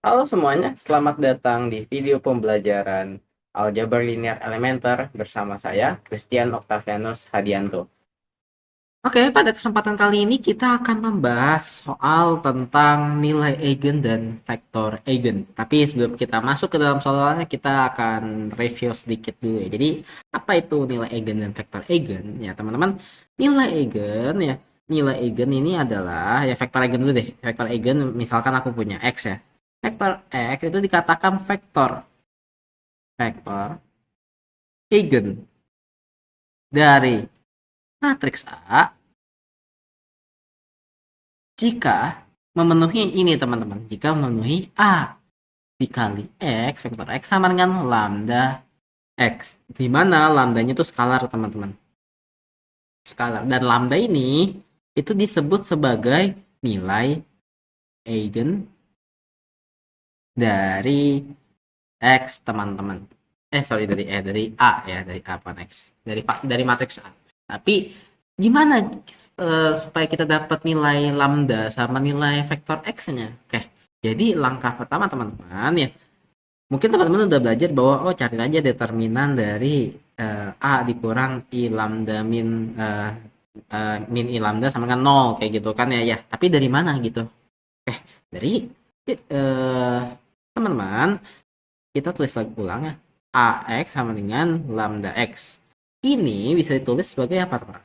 Halo semuanya, selamat datang di video pembelajaran Aljabar Linear Elementer bersama saya, Christian Octavianus Hadianto. Oke, pada kesempatan kali ini kita akan membahas soal tentang nilai eigen dan vektor eigen. Tapi sebelum kita masuk ke dalam soalnya, kita akan review sedikit dulu ya. Jadi, apa itu nilai eigen dan vektor eigen? Ya, teman-teman, nilai eigen ya. Nilai eigen ini adalah, ya vektor eigen dulu deh. Vektor eigen, misalkan aku punya X ya. Vektor X itu dikatakan vektor eigen dari matriks A jika memenuhi ini teman-teman, jika memenuhi A dikali X, vektor X sama dengan lambda X, di mana lambdanya itu skalar teman-teman, skalar, dan lambda ini itu disebut sebagai nilai eigen dari X teman-teman. Dari A ya, dari A bukan X, dari matriks A. Tapi gimana supaya kita dapat nilai lambda sama nilai vektor X-nya? Oke, jadi langkah pertama teman-teman ya, mungkin teman-teman udah belajar bahwa cari aja determinan dari A dikurang I lambda min I lambda sama dengan 0 kayak gitu kan ya. Ya, tapi dari mana gitu? Oke, dari teman-teman, kita tulis lagi ulang ya. AX sama dengan lambda X. Ini bisa ditulis sebagai apa teman?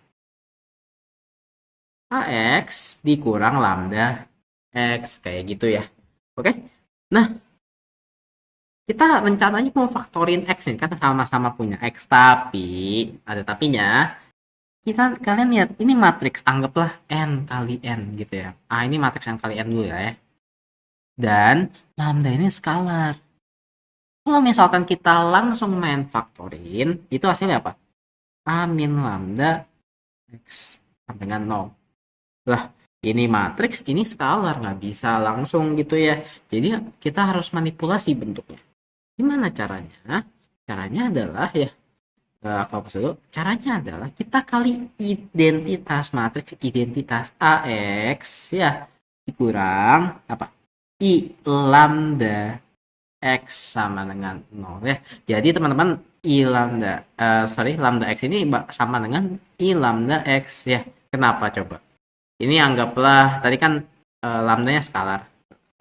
AX dikurang lambda X kayak gitu ya. Oke. Nah, kita rencananya mau faktorin X nih, kan sama-sama punya X, tapi ada tapinya. Kalian lihat ini matriks, anggaplah N kali N gitu ya. Ini matriks N kali N dulu ya. Dan lambda ini skalar. Kalau misalkan kita langsung main faktorin, itu hasilnya apa? A min lambda X sampai dengan 0. Lah, ini matriks, ini skalar, nggak bisa langsung gitu ya. Jadi kita harus manipulasi bentuknya. Gimana caranya? Caranya adalah ya, aku hapus dulu. Caranya adalah kita kali identitas matriks, identitas AX ya, dikurang apa? I lambda X sama dengan 0 ya. Jadi teman-teman, lambda X ini sama dengan I lambda X ya. Kenapa coba? Ini anggaplah tadi kan lambdanya skalar.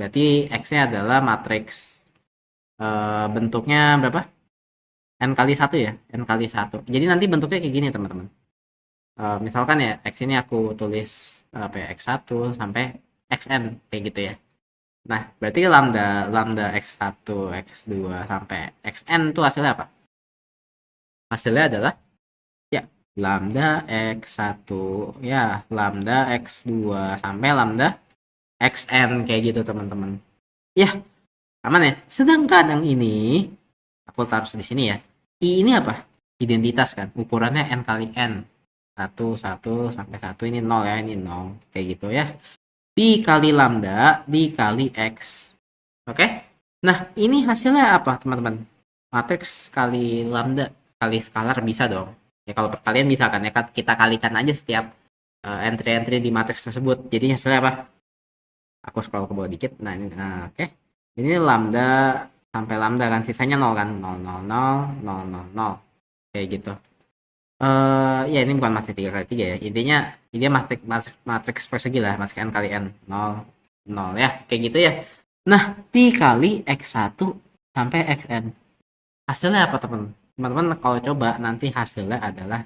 Berarti X-nya adalah matriks bentuknya berapa? N kali 1 ya? N kali 1. Jadi nanti bentuknya kayak gini teman-teman. Misalkan ya, X ini aku tulis apa ya, X1 sampai XN kayak gitu ya. Nah, berarti lambda lambda X1, X2 sampai Xn itu hasilnya apa? Hasilnya adalah ya lambda X1 ya, lambda X2 sampai lambda Xn kayak gitu teman-teman. Ya, aman ya. Sedangkan yang ini aku taruh di sini ya. I ini apa? Identitas kan. Ukurannya N kali N. 1 sampai 1 ini 0 ya, ini 0 kayak gitu ya. Dikali lambda dikali X. Oke? Nah, ini hasilnya apa, teman-teman? Matriks kali lambda kali skalar bisa dong. Ya kalau perkalian bisa kan ya, kita kalikan aja setiap entry-entry di matriks tersebut. Jadi hasilnya apa? Aku scroll ke bawah dikit. Nah, ini oke. Ini lambda sampai lambda kan, sisanya 0 kan. 0 0 0 0 0 0. Kayak gitu. Ya ini bukan matriks 3 kali 3 ya. Intinya ini matriks persegi lah, matriks n kali n 0 0 ya, kayak gitu ya. Nah, dikali X1 sampai Xn. Hasilnya apa, teman? Teman-teman kalau coba nanti hasilnya adalah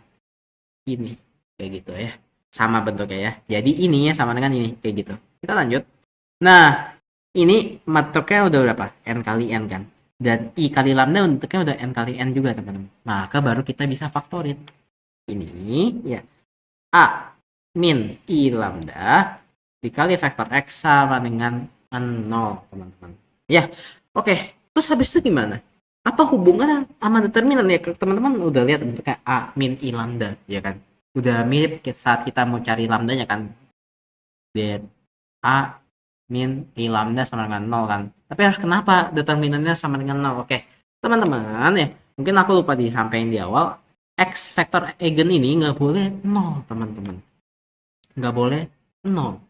ini. Kayak gitu ya. Sama bentuknya ya. Jadi ini ya sama dengan ini. Kayak gitu. Kita lanjut. Nah, ini bentuknya udah berapa? N kali N kan. Dan I kali lambda bentuknya udah N kali N juga, teman-teman. Maka baru kita bisa faktorin. Ini ya. A min I lambda dikali vektor X sama dengan 0, teman-teman. Ya, oke. Terus habis itu gimana? Apa hubungannya sama determinan ya? Teman-teman udah lihat bentuknya A min I lambda, ya kan? Udah mirip saat kita mau cari lambdanya kan? Lihat A min I lambda sama dengan 0 kan? Tapi harus kenapa determinannya sama dengan 0? Oke, teman-teman ya. Mungkin aku lupa disampaikan di awal. X vektor eigen ini nggak boleh 0, teman-teman. Nggak boleh 0.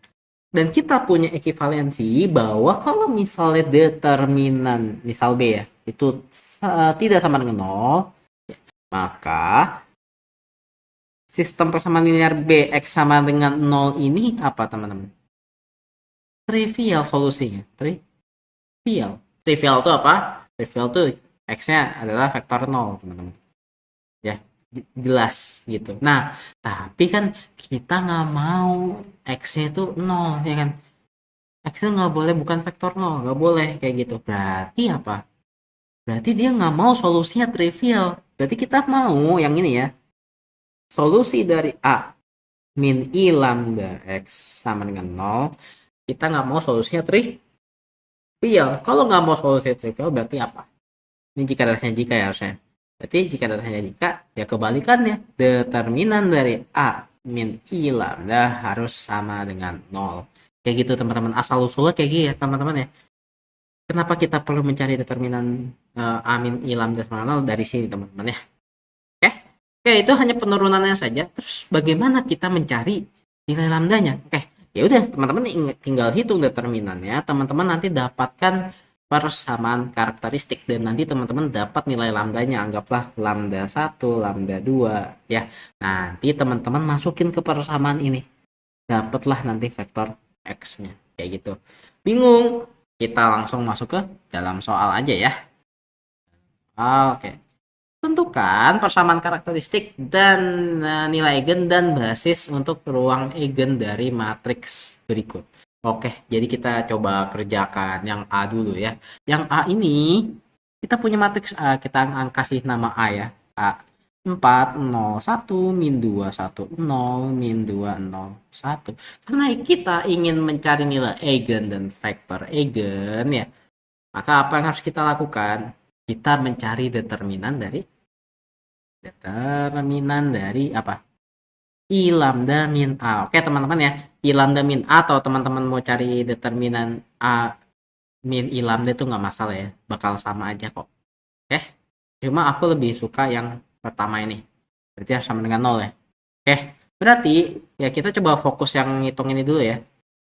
Dan kita punya ekivalensi bahwa kalau misalnya determinan misal B ya, itu tidak sama dengan 0, maka sistem persamaan linear B X sama dengan 0 ini apa teman-teman? Trivial solusinya. Trivial. Trivial itu apa? Trivial itu X-nya adalah vektor 0 teman-teman. Ya, jelas gitu. Nah, tapi kan kita nggak mau X-nya itu 0, ya kan? X-nya nggak boleh bukan vektor 0, nggak boleh kayak gitu. Berarti apa? Berarti dia nggak mau solusinya trivial. Berarti kita mau yang ini ya. Solusi dari A min I lambda X sama dengan 0. Kita nggak mau solusinya trivial. Kalau nggak mau solusinya trivial berarti apa? Ini jika darahnya jika ya harusnya. Berarti jika darahnya jika, ya kebalikannya. Determinan dari A min I lambda harus sama dengan 0. Kayak gitu teman-teman. Asal usulnya kayak gitu ya teman-teman ya. Kenapa kita perlu mencari determinan A min I lambda sama 0 dari sini teman-teman ya. Oke. Oke, itu hanya penurunannya saja. Terus bagaimana kita mencari nilai lambdanya? Oke. Ya udah teman-teman tinggal hitung determinannya. Teman-teman nanti dapatkan persamaan karakteristik dan nanti teman-teman dapat nilai lambdanya, anggaplah lambda 1, lambda 2 ya. Nanti teman-teman masukin ke persamaan ini. Dapatlah nanti vektor X-nya. Kayak gitu. Bingung? Kita langsung masuk ke dalam soal aja ya. Oke. Tentukan persamaan karakteristik dan nilai eigen dan basis untuk ruang eigen dari matriks berikut. Oke, jadi kita coba kerjakan yang A dulu ya. Yang A ini kita punya matriks A, kita kasih nama A ya. A 4, 0, 1, min 2, 1, 0, min 2, 0, 1. Karena kita ingin mencari nilai eigen dan vektor eigen ya, maka apa yang harus kita lakukan? Kita mencari determinan dari apa? I lambda min A. Oke teman-teman ya, I lambda min A atau teman-teman mau cari determinan A min I lambda itu nggak masalah ya, bakal sama aja kok. Oke, cuma aku lebih suka yang pertama ini, berarti harus sama dengan 0 ya. Oke, berarti ya kita coba fokus yang ngitung ini dulu ya.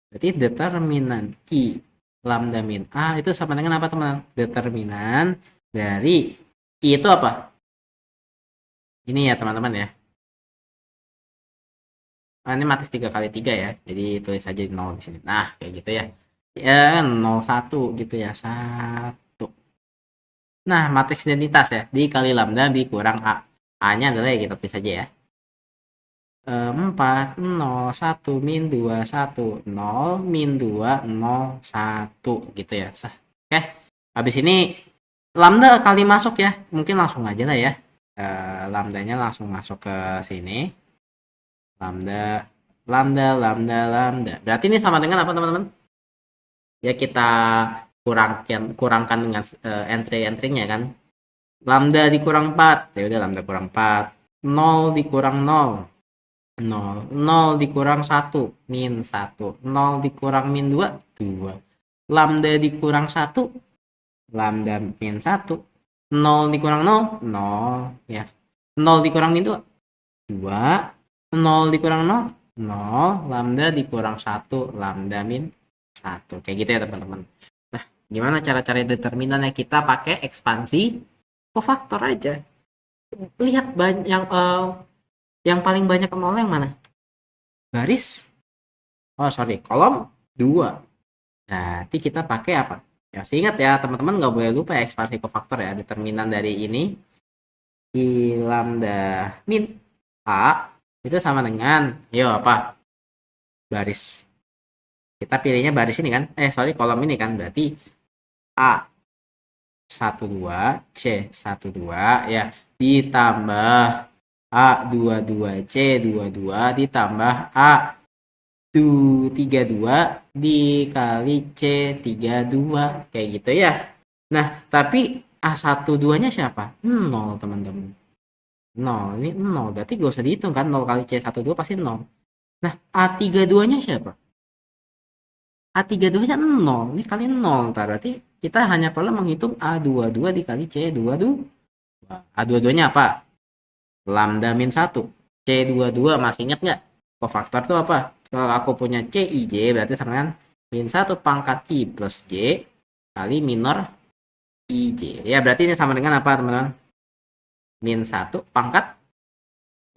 Berarti determinan I lambda min A itu sama dengan apa teman-teman? Determinan dari I itu apa? Ini ya teman-teman ya. Ini matriks 3 kali 3 ya. Jadi tulis saja 0 di sini. Nah, kayak gitu ya. Ya, 0, 1 gitu ya. 1. Nah, matriks identitas ya. Dikali lambda dikurang A. A-nya adalah ya kita tulis saja ya. 4, 0, 1, min 2, 1, 0, min 2, 0, 1 gitu ya. Oke. Habis ini lambda kali masuk ya. Mungkin langsung aja lah ya. Lambdanya langsung masuk ke sini. Lambda. Berarti ini sama dengan apa teman-teman? Ya kita kurangkan dengan entry-entry-nya kan. Lambda dikurang 4. Ya udah lambda kurang 4. 0 dikurang 0. 0. 0 dikurang 1. Min 1. 0 dikurang min 2. 2. Lambda dikurang 1. Lambda min 1. 0 dikurang 0. 0. Ya. 0 dikurang min 2. 2. 0 dikurang 0, 0, lambda dikurang 1, lambda min 1. Kayak gitu ya teman-teman. Nah, gimana cara-cara determinannya? Kita pakai ekspansi kofaktor aja. Lihat yang paling banyak nol yang mana? Baris. Oh, sorry, kolom 2. Berarti kita pakai apa? Ya, ingat ya, teman-teman nggak boleh lupa ya, ekspansi kofaktor ya. Determinan dari ini I lambda min A itu sama dengan apa? Baris. Kita pilihnya baris ini kan. Kolom ini kan. Berarti A 12 C 12 ya ditambah A 22 C 22 ditambah A 32 dikali C 32 kayak gitu ya. Nah, tapi A12 nya siapa? 0 teman-teman. 0, ini 0, berarti gak usah dihitung kan, 0 kali C12 pasti 0. Nah, A32 nya siapa? A32 nya 0, ini kali 0, berarti kita hanya perlu menghitung A22 dikali C22. A22 nya apa? Lambda min 1. C22 masih ingat nggak? Kofaktor itu apa? Kalau aku punya C, I, J, berarti sama dengan min 1 pangkat I plus J kali minor I, J. Ya, berarti ini sama dengan apa, teman-teman? Min 1 pangkat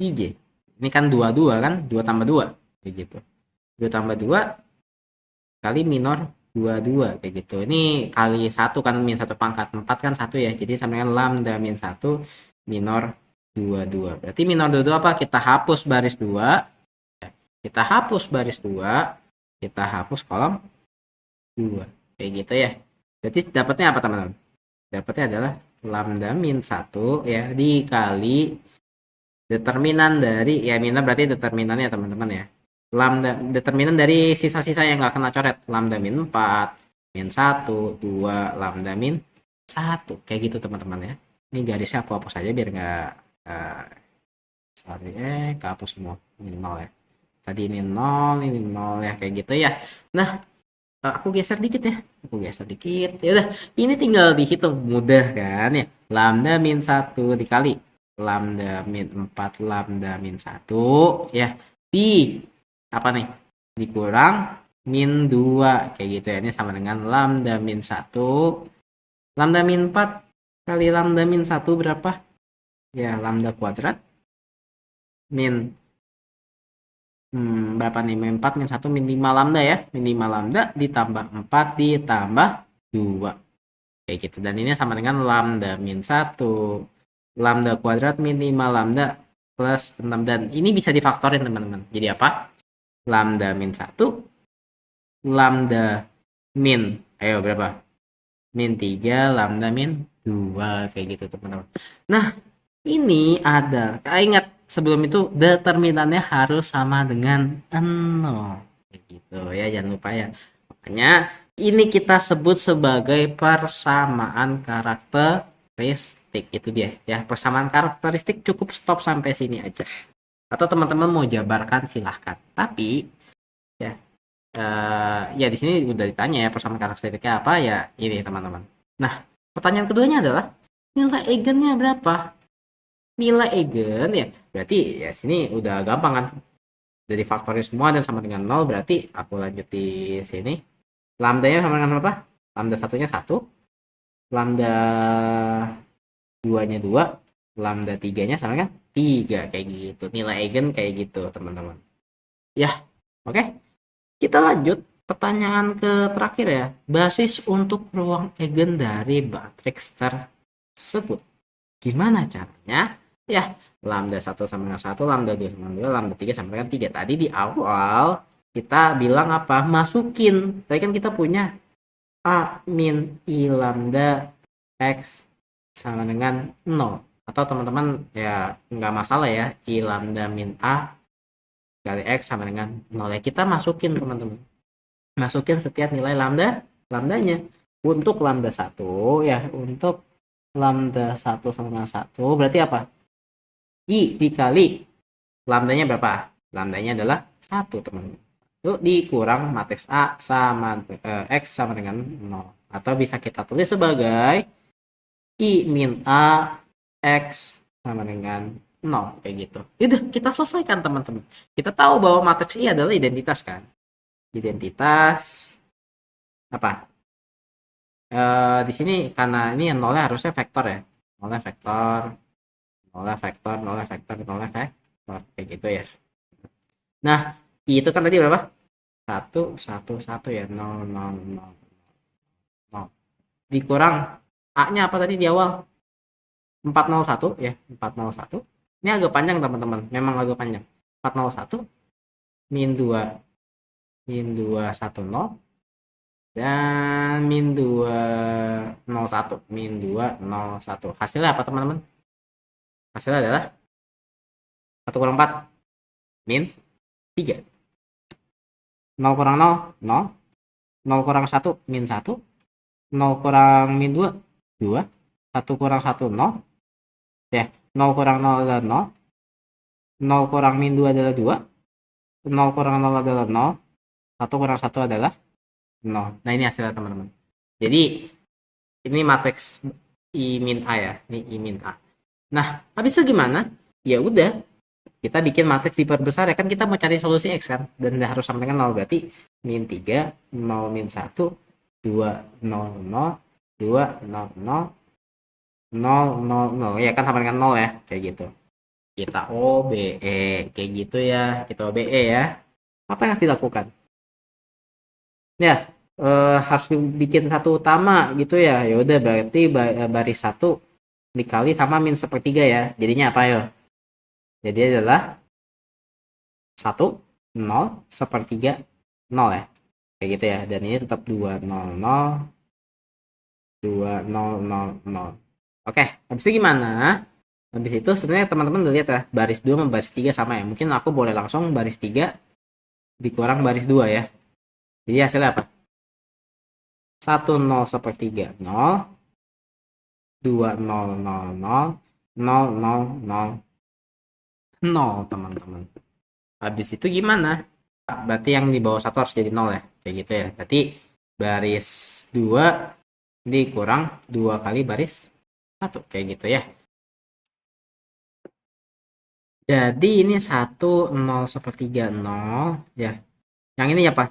I, J. Ini kan 22 kan? 2 tambah 2. Kayak gitu. 2 tambah 2 kali minor 22. Kayak gitu. Ini kali 1 kan min 1 pangkat. 4 kan 1 ya. Jadi sama dengan lambda min 1 minor 22. Berarti minor 22 apa? Kita hapus baris 2. Kita hapus baris 2. Kita hapus kolom 2. Kayak gitu ya. Berarti dapatnya apa, teman-teman? Dapatnya adalah lambda min 1 ya dikali determinan dari, ya minor berarti determinannya teman-teman ya. Lambda determinan dari sisa-sisa yang nggak kena coret. Lambda min 4, min 1, 2, lambda min 1. Kayak gitu teman-teman ya. Ini garisnya aku hapus aja biar nggak sorry, kehapus semua. Ini 0 ya. Tadi ini 0, ini 0 ya, kayak gitu ya. Nah, aku geser dikit ya. Aku geser dikit. Ya udah, ini tinggal dihitung, mudah kan ya. Lambda min 1 dikali lambda min 4 lambda min 1 ya di apa nih? Dikurang min 2 kayak gitu ya. Ini sama dengan lambda min 1. Lambda min 4 kali lambda min 1 berapa? Ya, lambda kuadrat min berapa nih? Min 4 min 1 min 5 lambda ya. Min 5 lambda ditambah 4 ditambah 2. Kayak gitu. Dan ini sama dengan lambda min 1. Lambda kuadrat min 5 lambda plus 6. Dan ini bisa difaktorin teman-teman. Jadi apa? Lambda min 1. Lambda min. Ayo berapa? Min 3 lambda min 2. Kayak gitu teman-teman. Nah, ini ada. Ingat sebelum itu determinannya harus sama dengan 0. Kayak gitu ya. Jangan lupa ya. Makanya ini kita sebut sebagai persamaan karakteristik. Itu dia ya, persamaan karakteristik. Cukup stop sampai sini aja. Atau teman-teman mau jabarkan silahkan. Tapi ya ya di sini udah ditanya ya persamaan karakteristiknya apa ya, ini teman-teman. Nah, pertanyaan keduanya adalah nilai eigennya berapa? Nilai eigen ya berarti ya sini udah gampang kan. Jadi faktorin semua dan sama dengan 0, berarti aku lanjut di sini. Lambdanya sama dengan berapa? Lambda satunya 1, lambda 2-nya 2, lambda 3-nya sama dengan 3 kayak gitu. Nilai eigen kayak gitu, teman-teman. Ya, oke. Kita lanjut pertanyaan ke terakhir ya. Basis untuk ruang eigen dari matriks tersebut. Gimana caranya? Ya, lambda 1 sama dengan 1, lambda 2 sama dengan 2, lambda 3 sama dengan 3. Tadi di awal kita bilang apa? Masukin. Tadi kan kita punya A min I lambda X sama dengan 0. Atau teman-teman ya nggak masalah ya. I lambda min A kali X sama dengan 0. Ya kita masukin teman-teman. Masukin setiap nilai lambdanya. Untuk lambda 1 ya. Untuk lambda 1 sama dengan 1 berarti apa? I dikali lambdanya berapa? Lambdanya adalah 1 teman-teman. Itu dikurang matriks A sama X sama dengan 0. Atau bisa kita tulis sebagai I min A X sama dengan 0. Kayak gitu. Udah, kita selesaikan teman-teman. Kita tahu bahwa matriks I adalah identitas kan? Identitas apa? Di sini karena ini nolnya harusnya vektor ya. Nolnya vektor. Kayak gitu ya. Nah, I itu kan tadi berapa? 1, 1, 1 ya. 0, 0, 0, 0. Dikurang A-nya apa tadi di awal? 401 ya. 401. Ini agak panjang teman-teman. Memang agak panjang. 401 min 2 min 210 dan min 201 min 201. Hasilnya apa teman-teman? Hasilnya adalah 1 kurang 4 min 3. 0 kurang 0, 0. 0 kurang 1, min 1. 0 kurang min 2, 2. 1 kurang 1, 0. Ya, 0 kurang 0 adalah 0. 0 kurang min 2 adalah 2. 0 kurang 0 adalah 0. 1 kurang 1 adalah 0. Nah, ini hasilnya teman-teman. Jadi, ini matriks I min A ya. Ini I min A. Nah, habis itu gimana? Ya udah, kita bikin matriks diperbesar ya kan, kita mau cari solusi X kan, dan harus sama dengan 0, berarti min 3, 0 min 1, 2, 0, 0, 2, 0, 0, 0, 0, 0, ya kan sama dengan 0 ya, kayak gitu. Kita OBE, kayak gitu ya, kita OBE ya. Apa yang harus dilakukan? Ya, harus bikin satu utama gitu ya. Ya udah berarti baris 1 dikali sama min sepertiga ya. Jadinya apa yo? Jadi adalah 1, 0, sepertiga, 0 ya. Kayak gitu ya. Dan ini tetap 2, 0, 0, 2, 0, 0, 0. Oke, habis itu gimana? Habis itu sebenarnya teman-teman udah lihat ya, baris 2 sama baris 3 sama ya. Mungkin aku boleh langsung baris 3 dikurang baris 2 ya. Jadi hasilnya apa? 1, 0, sepertiga, 0, 2, 0, 0, 0, 0, 0, 0, 0, teman-teman. Habis itu gimana? Berarti yang di bawah 1 harus jadi 0 ya. Kayak gitu ya. Berarti baris 2 dikurang 2 kali baris 1. Kayak gitu ya. Jadi ini 1, 0, sepertiga, 0 ya. Yang ini apa?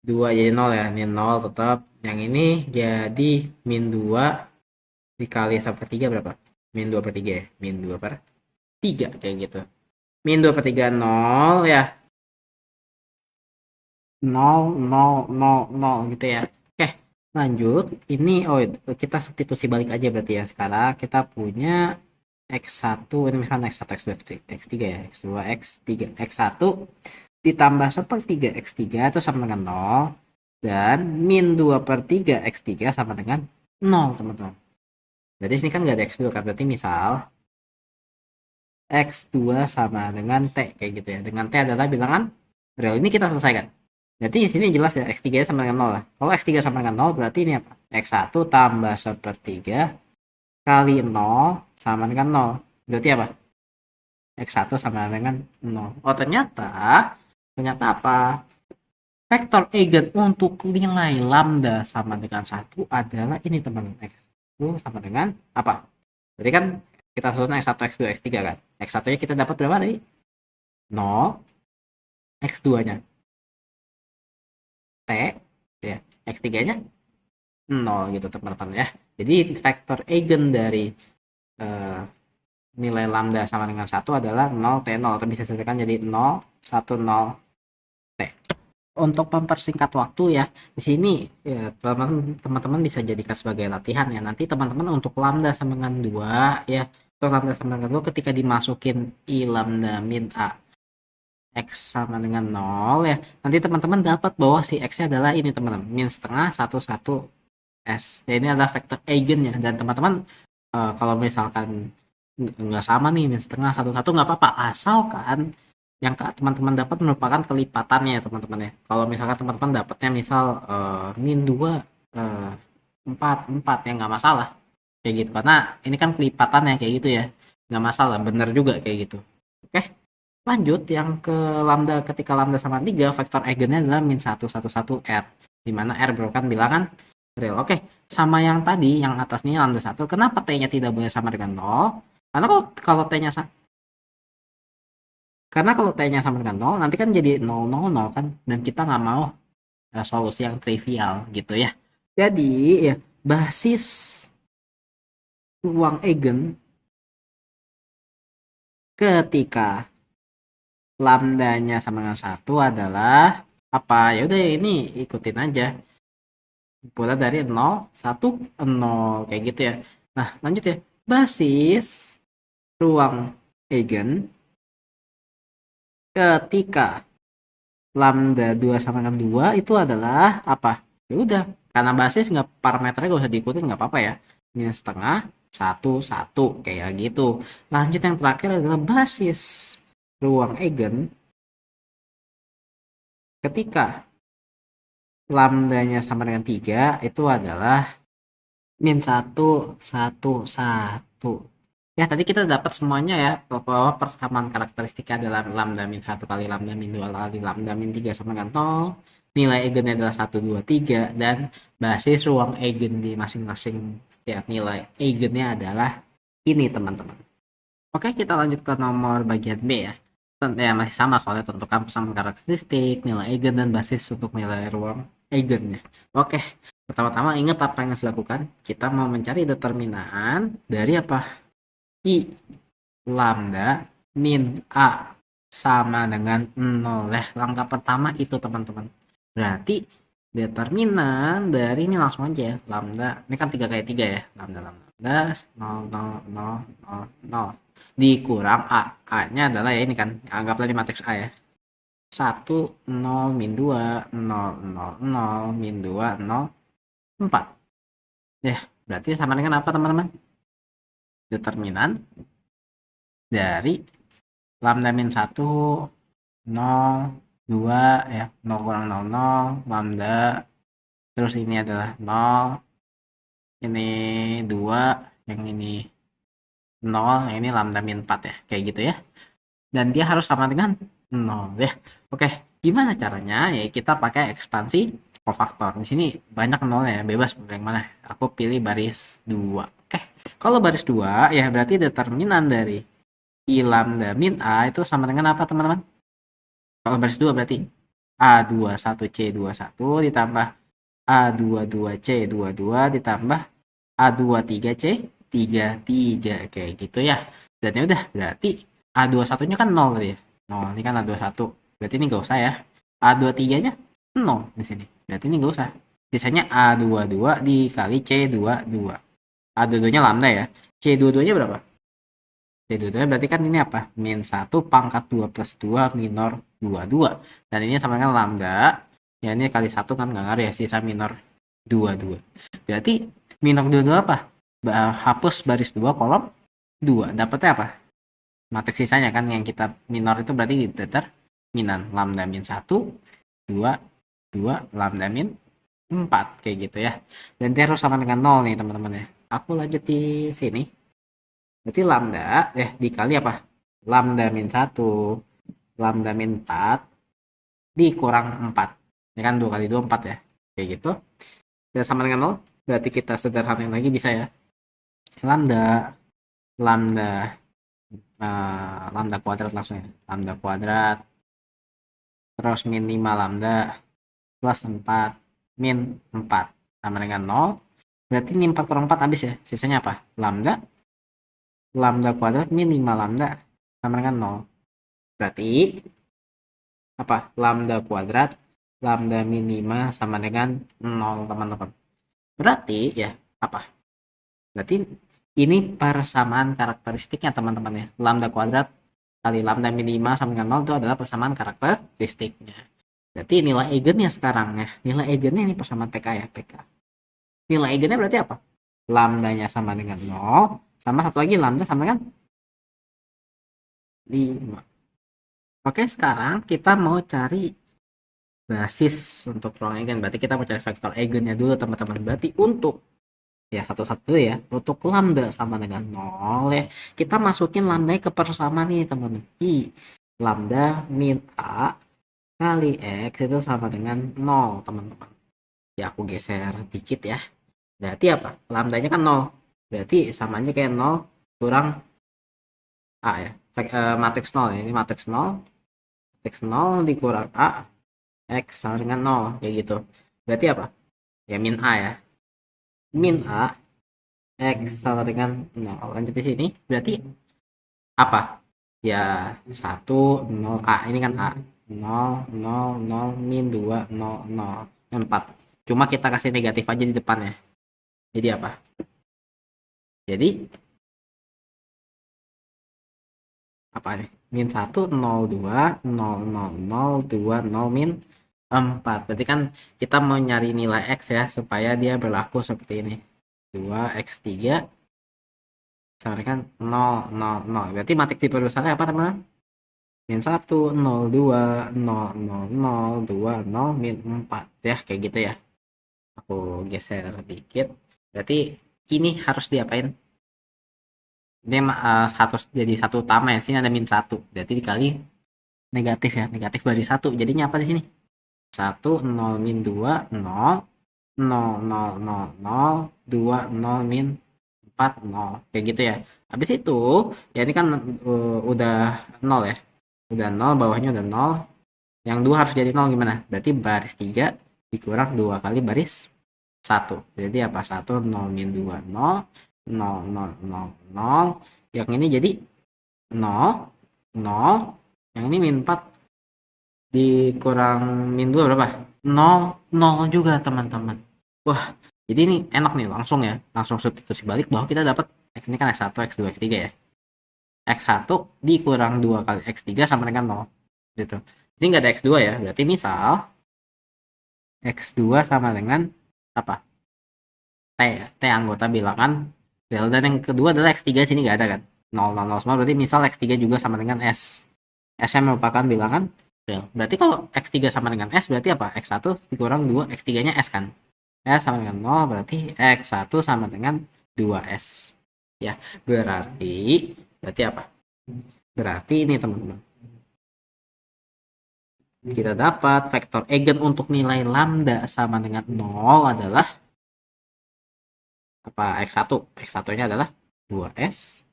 2 jadi 0 ya. Ini 0 tetap. Yang ini jadi min 2 dikali sepertiga berapa? Min 2 per 3 ya. Min 2 per 3 kayak gitu. Min 2 per 3, 0 ya. 0, 0, 0, 0 gitu ya. Oke, lanjut. Ini, kita substitusi balik aja berarti ya. Sekarang kita punya X1, ini misalnya X1, X2, X3 ya. X2, X3, X1 ditambah sepertiga X3 itu sama dengan 0. Dan min 2 per 3 X3 sama dengan 0, teman-teman. Berarti sini kan nggak ada X2 kan. Berarti misal X2 sama dengan T, kayak gitu ya. Dengan T adalah bilangan real. Ini kita selesaikan. Berarti di sini jelas ya, X3 sama dengan 0 lah. Kalau X3 sama dengan 0 berarti ini apa? X1 tambah sepertiga kali 0 sama dengan 0. Berarti apa? X1 sama dengan 0. Oh, ternyata apa? Vektor eigen untuk nilai lambda sama dengan 1 adalah ini, teman-teman. X1 sama dengan apa? Berarti kan kita susun X1, X2, X3 kan. X1-nya kita dapat berapa tadi? 0. X2-nya T ya. X3-nya 0 gitu, teman-teman ya. Jadi vektor eigen dari nilai lambda sama dengan 1 adalah 0 T0, atau bisa disebutkan jadi 0, 1, 0 T. Untuk mempersingkat waktu ya, di sini ya teman-teman bisa jadikan sebagai latihan ya. Nanti teman-teman untuk lambda sama dengan 2 ya, untuk lambda sama dengan 2 ketika dimasukin I lambda min A X sama dengan 0 ya, nanti teman-teman dapat bahwa si X-nya adalah ini, teman-teman, min setengah 1, 1 S ya. Ini adalah vektor eigennya. Dan teman-teman kalau misalkan nggak sama nih, min setengah 1, 1 nggak apa-apa, asalkan yang teman-teman dapat merupakan kelipatannya ya, teman-teman ya. Kalau misalkan teman-teman dapatnya misal min 2, 4, 4 ya nggak masalah kayak gitu, karena ini kan kelipatannya kayak gitu ya, nggak masalah, bener juga kayak gitu. Oke, lanjut yang ke lambda. Ketika lambda sama 3, vektor eigennya adalah min 1, 1, 1 R, dimana R merupakan bilangan real. Oke, sama yang tadi yang atasnya lambda 1, kenapa T-nya tidak boleh sama dengan 0? Karena kalau T-nya sama dengan 0 nanti kan jadi 0, 0, 0 kan, dan kita nggak mau solusi yang trivial gitu ya. Jadi ya, basis ruang eigen ketika lambdanya sama dengan 1 adalah apa? Ya udah, ini ikutin aja. Mulai dari 0, 1, 0 kayak gitu ya. Nah, lanjut ya. Basis ruang eigen ketika lambda 2 sama dengan 2 itu adalah apa? Ya udah, karena basis nggak, parameternya nggak usah diikutin, nggak apa-apa ya. Minus setengah, 1, 1 kayak gitu. Lanjut yang terakhir adalah basis ruang eigen ketika lambdanya sama dengan 3 itu adalah min 1, 1, 1. Ya, tadi kita dapat semuanya ya, bahwa persamaan karakteristika adalah lambda min 1 kali lambda min 2 kali lambda min 3 sama dengan 0. Nilai eigennya adalah 1, 2, 3. Dan basis ruang eigen di masing-masing setiap nilai eigennya adalah ini, teman-teman. Oke, kita lanjut ke nomor bagian B ya. Ya masih sama soalnya tentukan pesan karakteristik, nilai eigen dan basis untuk nilai ruang eigennya. Oke, pertama-tama ingat apa yang harus dilakukan. Kita mau mencari determinan dari apa? I lambda min A sama dengan 0 ya. Langkah pertama itu teman-teman. Berarti determinan dari ini langsung aja ya. Lambda, ini kan 3 kali 3 ya. Lambda, lambda, 0, 0, 0, 0, 0. Dikurang A. A-nya adalah ya ini kan. Anggaplah di matriks A ya. 1, 0, min 2, 0, 0, 0, min 2, 0, 4. Ya, berarti sama dengan apa teman-teman? Determinan dari lambda min 1 0 2 ya 0 kurang 0 0 lambda terus ini adalah 0 ini 2 yang ini 0 yang ini lambda min 4 ya kayak gitu ya dan dia harus sama dengan 0 ya. Oke, gimana caranya ya kita pakai ekspansi kofaktor. Di sini banyak 0 ya, bebas yang mana. Aku pilih baris 2. Oke, kalau baris 2 ya berarti determinan dari I lambda min A itu sama dengan apa teman-teman? Kalau baris 2 berarti A21C21 ditambah A22C22 ditambah A23C33 kayak gitu ya. Dan ya udah berarti A21-nya kan 0 tadi ya. 0 ini kan A21. Berarti ini enggak usah ya. A23-nya 0 di sini. Berarti ini enggak usah. Sisanya A22 dikali C22. A22-nya lambda ya. C22-nya berapa? C22 berarti kan ini apa? Min 1 pangkat 2 plus 2 minor 22. Dan ini sama dengan lambda. Ya ini kali 1 kan nggak ngaruh ya. Sisa minor 22. Berarti minor 22 apa? Hapus baris 2 kolom 2. Dapatnya apa? Matriks sisanya kan yang kita minor itu berarti determinan. Lambda min 1, 2, 2, lambda min 4. Kayak gitu ya. Dan dia harus sama dengan 0 nih teman-teman ya. Aku lanjut di sini. Berarti lambda dikali apa? Lambda min 1, lambda min 4 dikurang 4. Ini kan 2 kali 2, 4 ya. Kayak gitu. Dan sama dengan 0. Berarti kita sederhanain lagi bisa ya. Lambda lambda kuadrat langsung ya. Lambda kuadrat. Terus min 5 lambda plus 4 min 4 sama dengan 0. Berarti ini 4 kurang 4 habis ya. Sisanya apa? Lambda kuadrat min 5 lambda sama dengan 0. Berarti apa? Lambda kuadrat lambda min 5 sama dengan 0 teman-teman. Berarti ya apa? Berarti ini persamaan karakteristiknya teman-teman ya. Lambda kuadrat kali lambda min 5 sama dengan 0 itu adalah persamaan karakteristiknya. Berarti nilai eigennya sekarang ya. Nilai eigennya ini persamaan PK ya, PK. Nilai eigennya berarti apa? Lambdanya sama dengan 0, sama satu lagi lambda sama dengan 5. Oke, sekarang kita mau cari basis untuk ruang eigen. Berarti kita mau cari vektor eigennya dulu teman-teman. Berarti untuk ya satu-satu ya, untuk lambda sama dengan 0 ya, kita masukin lambda ke persamaan nih teman-teman. I lambda min A kali X itu sama dengan 0 teman-teman. Ya aku geser dikit ya. Berarti apa? Lambdanya kan 0. Berarti samanya kayak 0 kurang A ya. Matriks 0 ya. Ini matriks 0. Matriks 0 dikurang A. X sama dengan 0. Kayak gitu. Berarti apa? Ya min A ya. Min A. X sama dengan 0. Lanjut di sini. Berarti apa? Ya 1, 0, A. Ini kan A. 0, 0, 0, min 2, 0, 0. 4. Cuma kita kasih negatif aja di depan ya. Jadi apa? Jadi apa nih? Min 1, 0, 2, 0, 0, 0, 2, 0, min 4. Berarti kan kita mau nyari nilai X ya, supaya dia berlaku seperti ini. 2, X3 sama dengan 0, 0, 0. Berarti matriks di perusahaan apa teman-teman? Min 1, 0, 2, 0, 0, 0, 2, 0, min 4. Ya, kayak gitu ya. Aku geser dikit. Berarti ini harus diapain? Ini harus jadi satu utama ya. Sini ada min 1. Berarti dikali negatif ya. Negatif baris 1. Jadinya apa di sini? 1, 0, min 2, 0, 0, 0, 0, 0, 2, 0, min 4, 0. Kayak gitu ya. Habis itu, ya ini kan udah 0 ya. udah 0, bawahnya udah 0. Yang 2 harus jadi 0 gimana? Berarti baris 3 dikurang 2 kali baris 1. Jadi apa? 1, 0, min 2, 0, 0, 0, 0, 0. Yang ini jadi 0, 0. Yang ini min 4 dikurang min 2 berapa? 0, 0 juga teman-teman. Wah, jadi ini enak nih langsung ya. Langsung substitusi balik bahwa kita dapat X ini kan X1, X2, X3 ya. X1 dikurang 2 kali X3 sama dengan 0. Gitu. Ini nggak ada X2 ya. Berarti misal X2 sama dengan apa? T anggota bilangan real. Dan yang kedua adalah X3 sini nggak ada kan. 0, 0, 0 semua. Berarti misal X3 juga sama dengan S. S yang merupakan bilangan real. Berarti kalau X3 sama dengan S berarti apa? X1 dikurang 2 X3-nya S kan. S sama dengan 0 berarti X1 sama dengan 2S. Ya, berarti apa? Berarti ini teman-teman. Kita dapat vektor eigen untuk nilai lambda sama dengan 0 adalah apa? X1. X1-nya adalah 2S.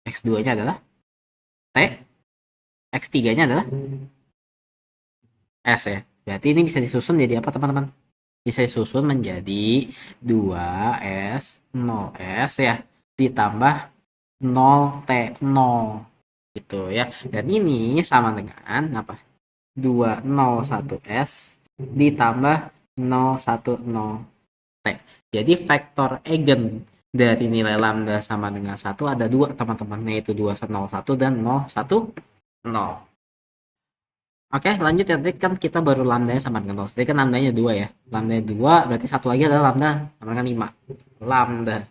X2-nya adalah T. X3-nya adalah S ya. Berarti ini bisa disusun jadi apa teman-teman? Bisa disusun menjadi 2S 0S ya ditambah 0T0 gitu ya. Dan ini sama dengan apa? 201S ditambah 010T. Jadi vektor eigen dari nilai lambda sama dengan 1 ada 2 teman-teman, yaitu 201 dan 010. Oke, lanjut ya. Tadi kan kita baru lambdanya sama dengan 0. Tadi kan lambdanya 2 ya. Lambdanya 2 berarti satu lagi adalah lambda sama dengan 5. Lambda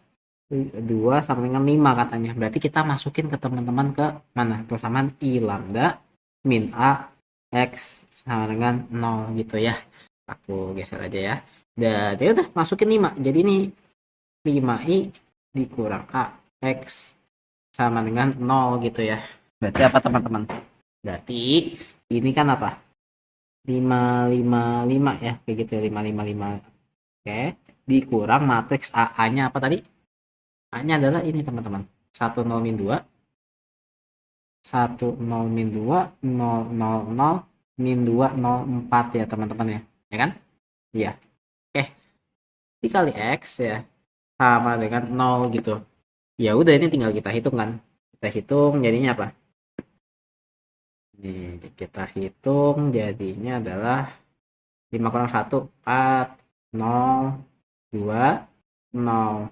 2 sama dengan 5 katanya. Berarti kita masukin ke teman-teman ke mana? Persamaan I lambda min A X sama dengan 0 gitu ya. Aku geser aja ya. Dan ya udah masukin 5. Jadi ini 5I dikurang A X sama dengan 0 gitu ya. Berarti apa teman-teman? Berarti ini kan apa? 555 ya, kayak gitu ya, 555. Oke, dikurang matriks A-nya apa tadi? A-nya adalah ini teman-teman. 10 min 2, 10 min 2, 000 min 2, 04 ya teman-teman ya. Ya kan? Iya. Oke. Dikali X ya sama dengan 0 gitu. Ya udah ini tinggal kita hitung kan. Kita hitung jadinya apa? Nih, kita hitung jadinya adalah 5 kurang 1, 4, 0, 2, 0,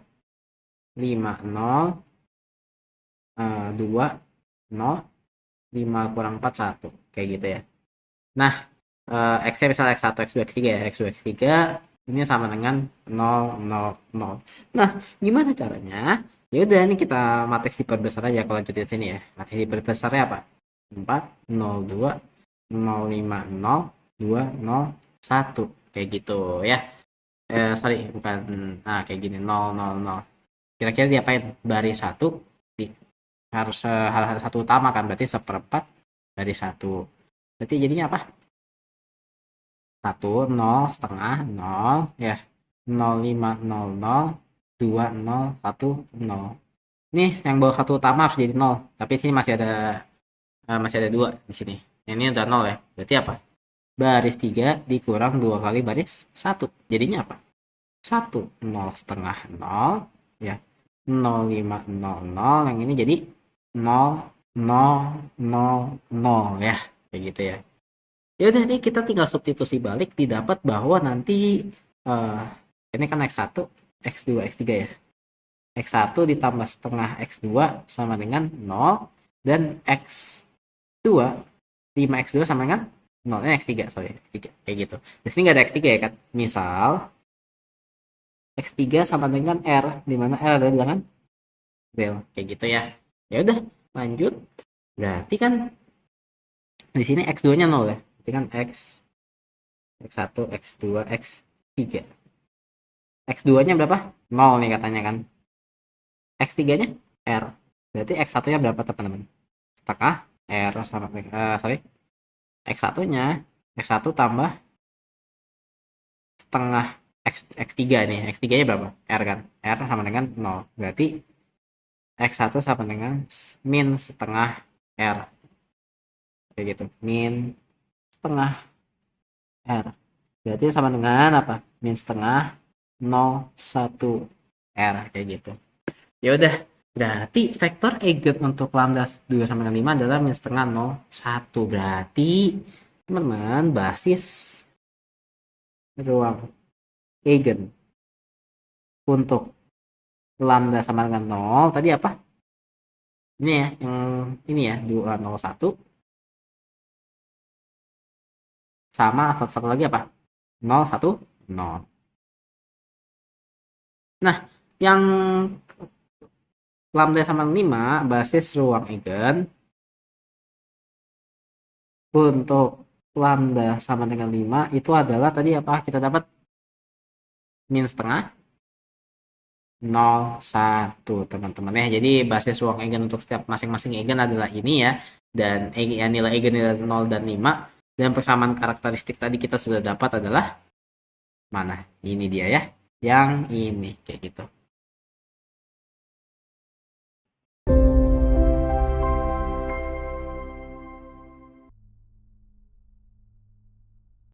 5, 0, 2, 0, 5 kurang 4, 1. Kayak gitu ya. Nah, X-nya misalnya X1, X2, X3 ya. X2, X3 ini sama dengan 0, 0, 0. Nah, gimana caranya? Ya udah ini kita matriks diperbesar aja kalau lanjutin sini ya. Matriks diperbesarnya apa? 4, 0, 2, 0, 5, 0, 2, 0, 1. Kayak gitu ya. Sorry, bukan. Nah, kayak gini. 0, 0, 0. Kira-kira diapain? Baris 1 harus hal-hal satu utama kan. Berarti seperempat baris 1. Berarti jadinya apa? 1, 0, setengah, 0, ya. 0, 5, 0, 0, 2, 0, 1, 0. Nih, yang bawah satu utama harus jadi 0. Tapi sini masih ada 2 di sini. Ini udah 0 ya. Berarti apa? Baris 3 dikurang 2 kali baris 1. Jadinya apa? 1, 0 setengah 0, ya. 0, 5, 0, 0. Yang ini jadi 0, 0, 0, 0 ya. Kayak gitu ya. Ya udah nih kita tinggal substitusi balik didapat bahwa nanti ini kan X1, X2, X3 ya. X1 ditambah setengah X2 sama dengan 0 dan X2 5X2 sama dengan 0 X3 sorry X3 kayak gitu. Di sini nggak ada X3 ya kan. Misal X3 sama dengan R di mana R adalah bilangan real kayak gitu ya. Ya udah lanjut. Berarti kan di sini X2-nya 0 ya. Berarti kan X1, X2, X3. X2-nya berapa? 0 nih katanya kan. X3-nya R. Berarti X1-nya berapa teman-teman? Setengah R sama sorry. X1-nya X1 tambah setengah X3 nih. X3-nya berapa? R kan. R sama dengan 0. Berarti X1 sama dengan min setengah R. kayak gitu. Min setengah R. Berarti sama dengan apa? Min setengah 0,1 R kayak gitu. Ya udah, berarti vektor eigen untuk lambda 2 sama dengan 5 adalah min setengah 0,1. Berarti teman-teman basis ruang eigen untuk lambda sama dengan 0 tadi apa? Ini ya, yang ini ya, 2,01 sama satu lagi apa? 0,1,0. Nah, yang lambda sama 5 basis ruang eigen untuk lambda sama dengan 5 itu adalah tadi apa? Kita dapat min setengah 0,1 teman-teman ya. Jadi basis ruang eigen untuk setiap masing-masing eigen adalah ini ya. Dan nilai eigen adalah 0 dan 5. Dan persamaan karakteristik tadi kita sudah dapat adalah mana? Ini dia ya. Yang ini kayak gitu.